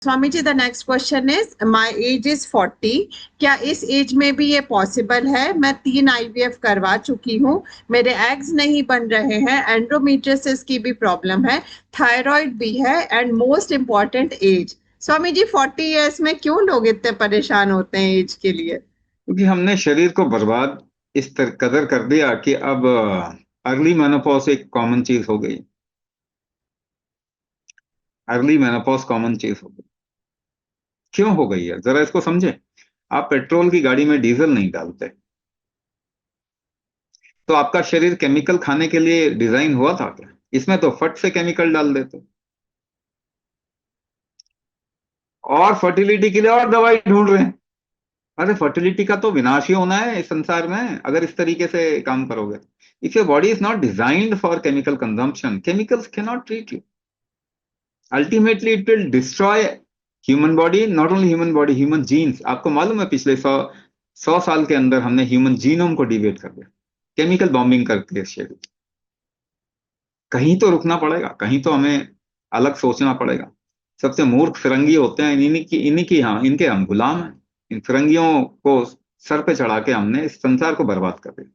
Swami ji, the next question is my age is 40। क्या इस as में भी ये पॉसिबल है? मैं 3 IVF करवा चुकी हूँ, मेरे एग्स नहीं बन रहे हैं, एंड्रोमेट्रियोसिस की भी प्रॉब्लम है, थायराइड भी है, and most important age. Swami ji, 40 years में क्यों लोग इतने परेशान होते हैं एज के लिए? क्योंकि हमने शरीर को बर्बाद इस तरह कदर कर दिया कि अब अर्ली मेनोपॉज एक कॉमन चीज हो गई। अर्ली मेनोपॉज कॉमन चीज हो गई। क्यों हो गई है, जरा इसको समझे। आप पेट्रोल की गाड़ी में डीजल नहीं डालते, तो आपका शरीर केमिकल खाने के लिए डिजाइन हुआ था क्या? इसमें तो फट से केमिकल डाल देते, और फर्टिलिटी के लिए और दवाई ढूंढ रहे हैं। अरे फर्टिलिटी का तो विनाश ही होना है इस संसार में अगर इस तरीके से काम करोगे। If your body is not designed for chemical consumption, chemicals can not treat you. Ultimately it will destroy human body, not only human body, human genes. आपको मालूम है पिछले 100 साल के अंदर हमने ह्यूमन जीनोम को डिवेट कर दिया, केमिकल बॉम्बिंग करके शरीर। कहीं तो रुकना पड़ेगा, कहीं तो हमें अलग सोचना पड़ेगा। सबसे मूर्ख फिरंगी होते हैं, इन्हीं की हाँ, इनके हम गुलाम हैं। इन फिरंगियों को सर पे चढ़ा के हमने इस संसार को बर्बाद कर दिया।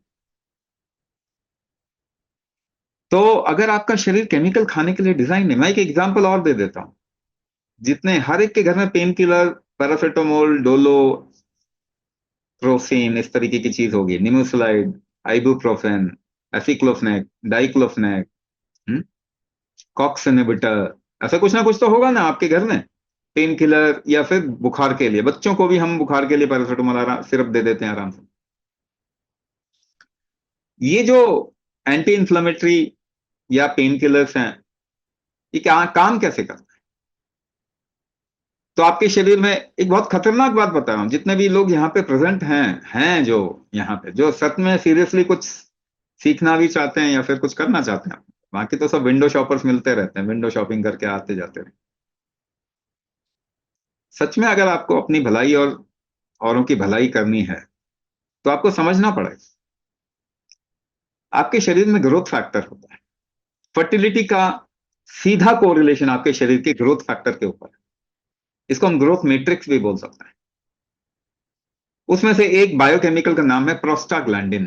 तो अगर आपका शरीर केमिकल खाने के लिए डिजाइन है, मैं एक एग्जांपल और दे देता हूं। जितने हर एक के घर में पेन किलर, पैरासिटामोल, डोलो, प्रोसिन, इस तरीके की चीज होगी, nimesulide, ibuprofen, aceclofenac, diclofenac, COX inhibitor, ऐसा कुछ ना कुछ तो होगा ना आपके घर में। पेन किलर, या फिर बुखार के लिए बच्चों को भी हम बुखार के लिए पैरासिटामोल सिरप दे देते हैं आराम से। ये जो एंटी इंफ्लेमेटरी या पेन किलर्स हैं, ये क्या काम कैसे करते हैं? तो आपके शरीर में एक बहुत खतरनाक बात बता रहा हूं, जितने भी लोग यहाँ पे प्रेजेंट हैं जो यहाँ पे जो सच में सीरियसली कुछ सीखना भी चाहते हैं या फिर कुछ करना चाहते हैं, बाकी तो सब विंडो शॉपर्स मिलते रहते हैं, विंडो शॉपिंग करके आते जाते हैं। सच में अगर आपको अपनी भलाई और औरों की भलाई करनी है, तो आपको समझना पड़ेगा आपके शरीर में ग्रोथ फैक्टर होता है। फर्टिलिटी का सीधा कोरिलेशन आपके शरीर के ग्रोथ फैक्टर के ऊपर है। इसको हम ग्रोथ मैट्रिक्स भी बोल सकते हैं। उसमें से एक बायोकेमिकल का नाम है प्रोस्टाग्लैंडिन।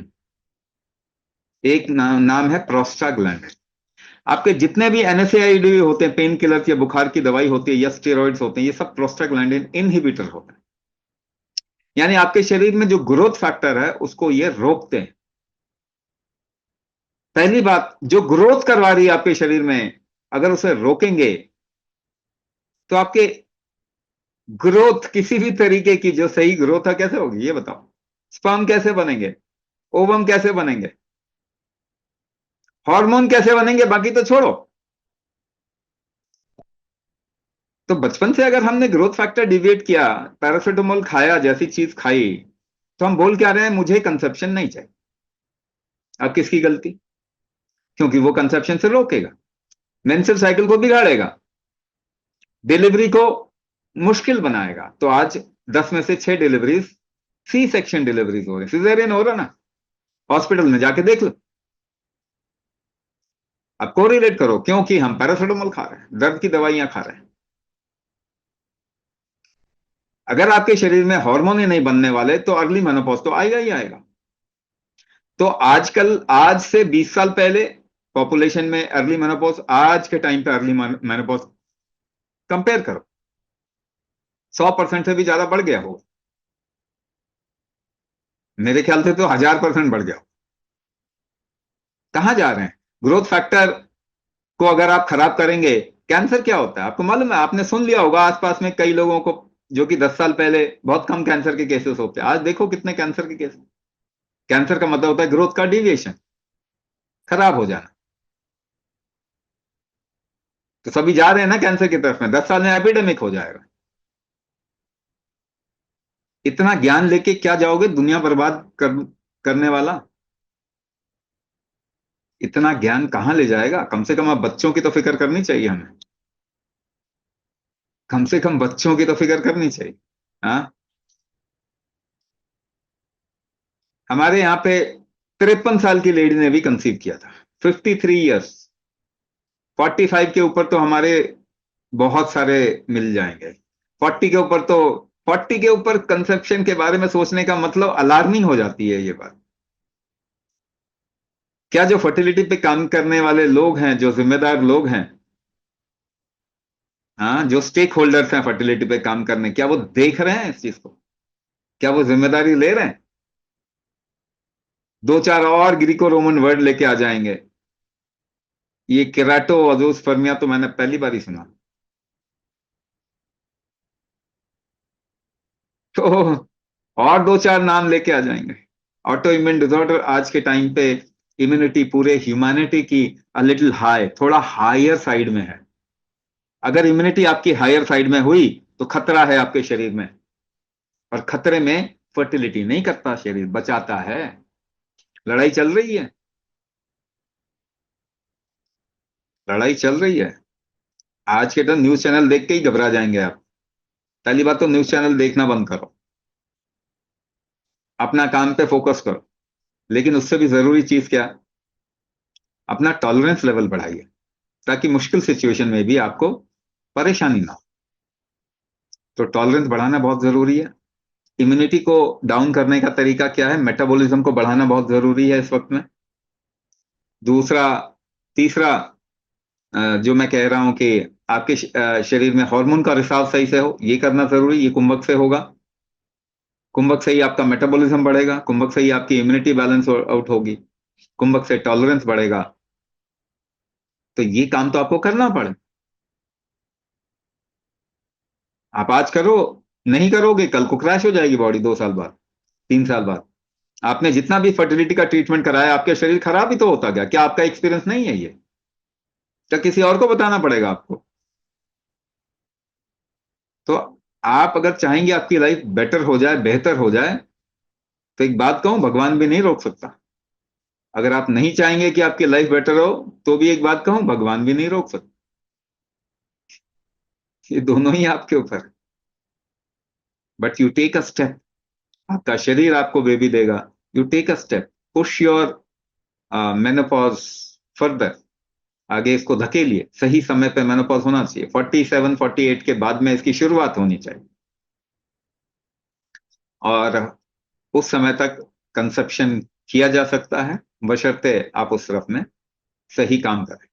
एक नाम है प्रोस्टाग्लैंडिन। आपके जितने भी एनएसएआईडी होते हैं, पेन किलर या बुखार की दवाई होती है या स्टेरॉइड्स होते हैं, ये सब प्रोस्टाग्लैंडिन इनहिबिटर होते हैं। यानी आपके शरीर में जो ग्रोथ फैक्टर है उसको ये रोकते हैं। पहली बात, जो ग्रोथ करवा रही है आपके शरीर में, अगर उसे रोकेंगे तो आपके ग्रोथ किसी भी तरीके की जो सही ग्रोथ है कैसे होगी ये बताओ। स्पर्म कैसे बनेंगे, ओवम कैसे बनेंगे, हार्मोन कैसे बनेंगे, बाकी तो छोड़ो। तो बचपन से अगर हमने ग्रोथ फैक्टर डिविएट किया, पैरासिटामोल खाया जैसी चीज खाई, तो हम बोल क्या रहे हैं, मुझे कंसेप्शन नहीं चाहिए। अब किसकी गलती? क्योंकि वो कंसेप्शन से रोकेगा, मेंस्ट्रुअल साइकिल को बिगाड़ेगा, डिलीवरी को मुश्किल बनाएगा। तो आज 10 में से 6 डिलीवरीज सी सेक्शन डिलीवरीज हो रही, सिजेरियन हो रहा ना, हॉस्पिटल में जाके देख लो। अब कोरिलेट करो, क्योंकि हम पैरासिटामोल खा रहे हैं, दर्द की दवाइयां खा रहे हैं। अगर आपके शरीर में हार्मोन ही नहीं बनने वाले, तो अर्ली मेनोपॉज तो आएगा ही आएगा। तो आजकल, आज से 20 साल पहले पॉपुलेशन में अर्ली मेनोपॉज, आज के टाइम पे अर्ली मेनोपॉज कंपेयर करो, 100% से भी ज्यादा बढ़ गया हो। मेरे ख्याल से तो 1000% बढ़ गया। कहां जा रहे हैं? ग्रोथ फैक्टर को अगर आप खराब करेंगे, कैंसर क्या होता है आपको मालूम है? आपने सुन लिया होगा आसपास में कई लोगों को, जो कि 10 साल पहले बहुत कम कैंसर के केसेस होते हैं, आज देखो कितने कैंसर के केसेस। कैंसर का मतलब होता है ग्रोथ का डिविएशन, खराब हो जाना। तो सभी जा रहे हैं ना कैंसर की तरफ में, 10 साल में एपिडेमिक हो जाएगा। इतना ज्ञान लेके क्या जाओगे, दुनिया बर्बाद करने वाला। इतना ज्ञान कहां ले जाएगा? कम से कम अब बच्चों की तो फिक्र करनी चाहिए हमें। कम से कम बच्चों की तो फिक्र करनी चाहिए। हाँ, हमारे यहाँ पे 53 साल की लेडी ने भी कंसीव किया था, 53 ईयर्स। 45 के ऊपर तो हमारे बहुत सारे मिल जाएंगे। 40 के ऊपर कंसेप्शन के बारे में सोचने का मतलब अलार्मिंग हो जाती है ये बात। क्या जो फर्टिलिटी पे काम करने वाले लोग हैं, जो जिम्मेदार लोग हैं, हाँ, जो स्टेक होल्डर्स हैं फर्टिलिटी पे काम करने, क्या वो देख रहे हैं इस चीज को? क्या वो जिम्मेदारी ले रहे हैं? दो चार और ग्रीको रोमन वर्ड लेके आ जाएंगे। ये केराटो अजोस्पर्मिया तो मैंने पहली बार ही सुना। तो और दो चार नाम लेके आ जाएंगे। ऑटो इम्यून डिसऑर्डर आज के टाइम पे इम्यूनिटी पूरे ह्यूमैनिटी की अ लिटिल हाई, थोड़ा हायर साइड में है। अगर इम्यूनिटी आपकी हायर साइड में हुई तो खतरा है आपके शरीर में, और खतरे में फर्टिलिटी नहीं करता शरीर, बचाता है। लड़ाई चल रही है, लड़ाई चल रही है। आज के तो न्यूज चैनल देख के ही घबरा जाएंगे आप। पहली बात तो न्यूज चैनल देखना बंद करो, अपना काम पे फोकस करो। लेकिन उससे भी जरूरी चीज क्या? अपना टॉलरेंस लेवल बढ़ाइए, ताकि मुश्किल सिचुएशन में भी आपको परेशानी ना हो। तो टॉलरेंस बढ़ाना बहुत जरूरी है। इम्यूनिटी को डाउन करने का तरीका क्या है? मेटाबॉलिज्म को बढ़ाना बहुत जरूरी है इस वक्त में। दूसरा, तीसरा, जो मैं कह रहा हूं कि आपके शरीर में हार्मोन का रिसाव सही से हो, ये करना जरूरी, ये कुंभक से होगा। कुंभक से ही आपका मेटाबॉलिज्म बढ़ेगा, कुंभक से ही आपकी इम्यूनिटी बैलेंस आउट होगी, कुंभक से टॉलरेंस बढ़ेगा। तो ये काम तो आपको करना पड़े। आप आज करो, नहीं करोगे कल को क्रैश हो जाएगी बॉडी, 2 साल बाद, 3 साल बाद। आपने जितना भी फर्टिलिटी का ट्रीटमेंट कराया, आपके शरीर खराब ही तो होता गया। क्या आपका एक्सपीरियंस नहीं है ये? क्या किसी और को बताना पड़ेगा आपको? तो आप अगर चाहेंगे आपकी लाइफ बेटर हो जाए, बेहतर हो जाए, तो एक बात कहूं, भगवान भी नहीं रोक सकता। अगर आप नहीं चाहेंगे कि आपकी लाइफ बेटर हो, तो भी एक बात कहूं, भगवान भी नहीं रोक सकता। ये दोनों ही आपके ऊपर। But you take a step. आपका शरीर आपको बेबी देगा। You take a step, push your menopause further. आगे इसको धकेलिए। सही समय पे मेनोपॉज होना चाहिए, 47 48 के बाद में इसकी शुरुआत होनी चाहिए। और उस समय तक कंसेप्शन किया जा सकता है, बशर्ते आप उस तरफ में सही काम करें।